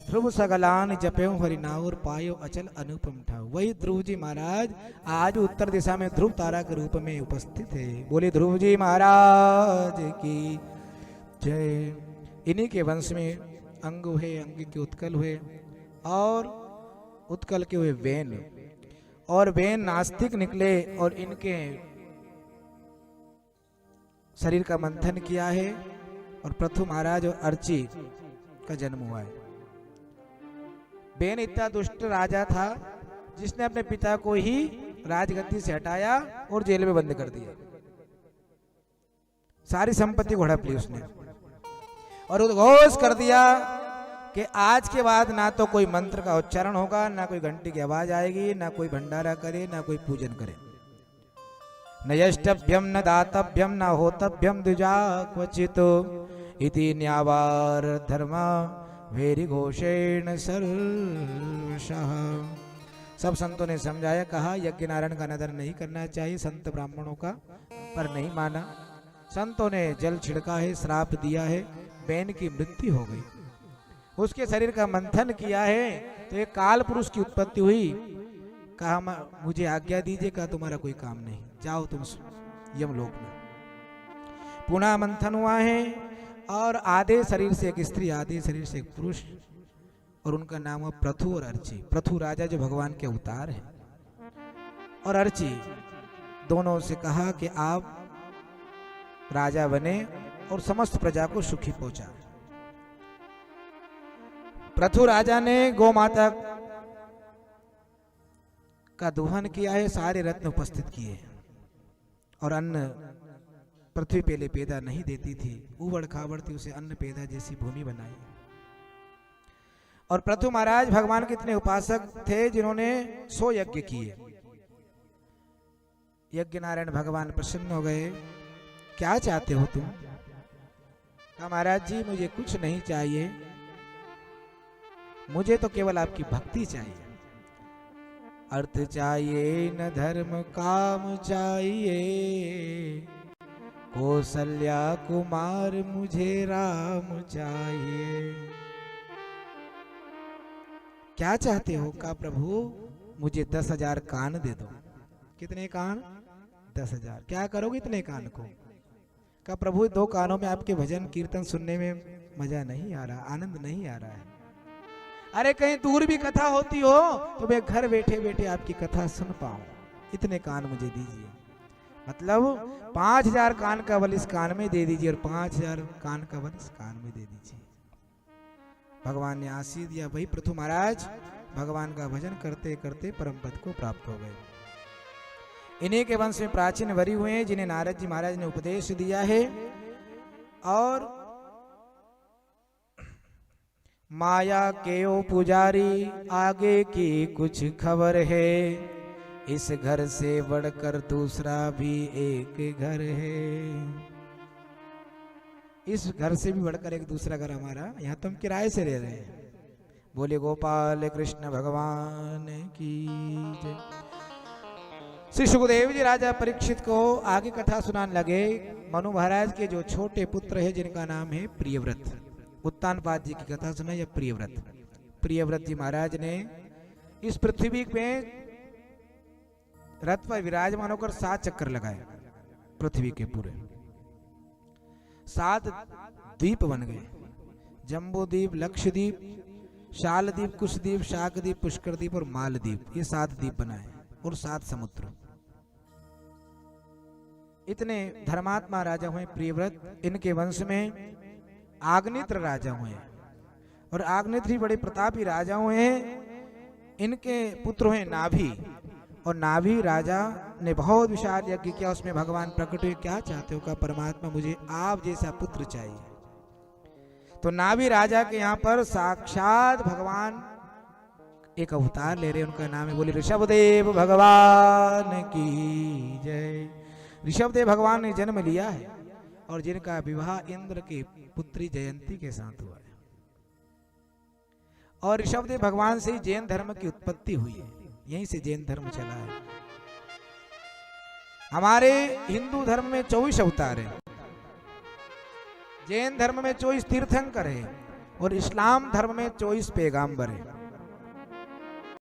ध्रुव सगलान जप्यो हरिनाउर पायो अचल अनुपम ठाव। वही ध्रुव जी महाराज आज उत्तर दिशा में ध्रुव तारा के रूप में उपस्थित है। बोले ध्रुव जी महाराज की जय। इन्हीं के वंश में अंग हुए, अंग के उत्कल हुए और उत्कल के हुए वेन, और वेन नास्तिक निकले और इनके शरीर का मंथन किया है और पृथु महाराज और अर्ची का जन्म हुआ है। वेन इतना दुष्ट राजा था जिसने अपने पिता को ही राजगद्दी से हटाया और जेल में बंद कर दिया। सारी संपत्ति को हड़प ली उसने और उद्घोष कर दिया कि आज के बाद ना तो कोई मंत्र का उच्चारण होगा, ना कोई घंटी की आवाज आएगी, ना कोई भंडारा करे, ना कोई पूजन करे। न यष्टभ्यम न दातभ्यम न होतभ्यम द्विजा क्वचितो इति न्यावार धर्मा वेरी घोषेण सर्वशः। सब संतों ने समझाया, कहा यज्ञ नारायण का नदर नहीं करना चाहिए, संत ब्राह्मणों का, पर नहीं माना। संतों ने जल छिड़का है, श्राप दिया है, बैन की मृत्यु हो गई। उसके शरीर का मंथन किया है तो एक काल पुरुष की उत्पत्ति हुई। कहा मुझे आज्ञा दीजिए, कहा तुम्हारा कोई काम नहीं, जाओ तुम यमलोक में। पुनः मंथन हुआ है और आधे शरीर से एक स्त्री, आधे शरीर से एक पुरुष, और उनका नाम हुआ पृथु और अर्ची। पृथु राजा जो भगवान के अवतार है, और अर्ची दोनों से कहा कि आप राजा बने और समस्त प्रजा को सुखी पहुंचा। पृथु राजा ने गौ माता का दोहन किया है, सारे रत्न उपस्थित किए और अन्न पृथ्वी पहले पैदा नहीं देती थी, उबड़ खाबड़ थी, उसे अन्न पैदा जैसी भूमि बनाई। और पृथु महाराज भगवान के इतने उपासक थे जिन्होंने 100 यज्ञ किए। यज्ञ नारायण भगवान प्रसन्न हो गए। क्या चाहते हो तुम? कहा महाराज जी मुझे कुछ नहीं चाहिए, मुझे तो केवल आपकी भक्ति चाहिए। अर्थ चाहिए न धर्म काम चाहिए, कौशल्या कुमार मुझे राम चाहिए। क्या चाहते हो? कहा प्रभु मुझे 10,000 कान दे दो। कितने कान? 10,000। क्या करोगे इतने कान को? कहा प्रभु 2 कानों में आपके भजन कीर्तन सुनने में मजा नहीं आ रहा, आनंद नहीं आ रहा है। अरे कहीं दूर भी कथा होती हो तो मैं घर बैठे बैठे आपकी कथा सुन पाऊं, इतने कान मुझे दीजिए। मतलब 5,000 कान का बल इस कान में दे दीजिए और 5,000 कान का बल इस कान में दे दीजिए। भगवान ने आशीष दिया। वही पृथु महाराज भगवान का भजन करते करते परम पद को प्राप्त हो गए। इन्हीं के वंश में प्राचीन वरी हुए हैं जिन्हें नारद जी महाराज ने उपदेश दिया है। और माया के ओ पुजारी आगे की कुछ खबर है, इस घर से बढ़कर दूसरा भी एक घर है। इस घर से भी बढ़कर एक दूसरा घर हमारा, यहाँ तो हम किराए से रह रहे हैं। बोले गोपाल कृष्ण भगवान की जय। श्री सुखदेव जी राजा परीक्षित को आगे कथा सुनाने लगे। मनु महाराज के जो छोटे पुत्र है जिनका नाम है प्रियव्रत, उत्तानपाद जी की कथा सुना। या प्रियव्रत, प्रियव्रत जी महाराज ने इस पृथ्वी पे रथ पर विराजमान होकर 7 चक्कर लगाए पृथ्वी के पूरे। 7 द्वीप बन गए, जम्बूद्वीप, लक्षद्वीप, शालद्वीप, कुशद्वीप, शाकद्वीप, पुष्करद्वीप और मालद्वीप। ये 7 द्वीप बनाए और 7 समुद्र। इतने धर्मात्मा राजा हुए प्रियव्रत। इनके वंश में आग्नेत्र राजा हुए और आग्नेत्र ही बड़े प्रतापी राजा हुए हैं। इनके पुत्र हुए नाभि, और नाभि राजा ने बहुत विशाल यज्ञ किया, उसमें भगवान प्रकट हुए। क्या चाहते हो? का परमात्मा मुझे आप जैसा पुत्र चाहिए। तो नाभि राजा के यहाँ पर साक्षात भगवान एक अवतार ले रहे, उनका नाम है, बोले ऋषभदेव भगवान की जय। ऋषभदेव भगवान ने जन्म लिया है और जिनका विवाह इंद्र की पुत्री जयंती के साथ हुआ है। और ऋषभदेव भगवान से ही जैन धर्म की उत्पत्ति हुई है, यहीं से जैन धर्म चला है। हमारे हिंदू धर्म में 24 अवतार है, जैन धर्म में 24 तीर्थंकर है, और इस्लाम धर्म में 24 पैगाम्बर हैं।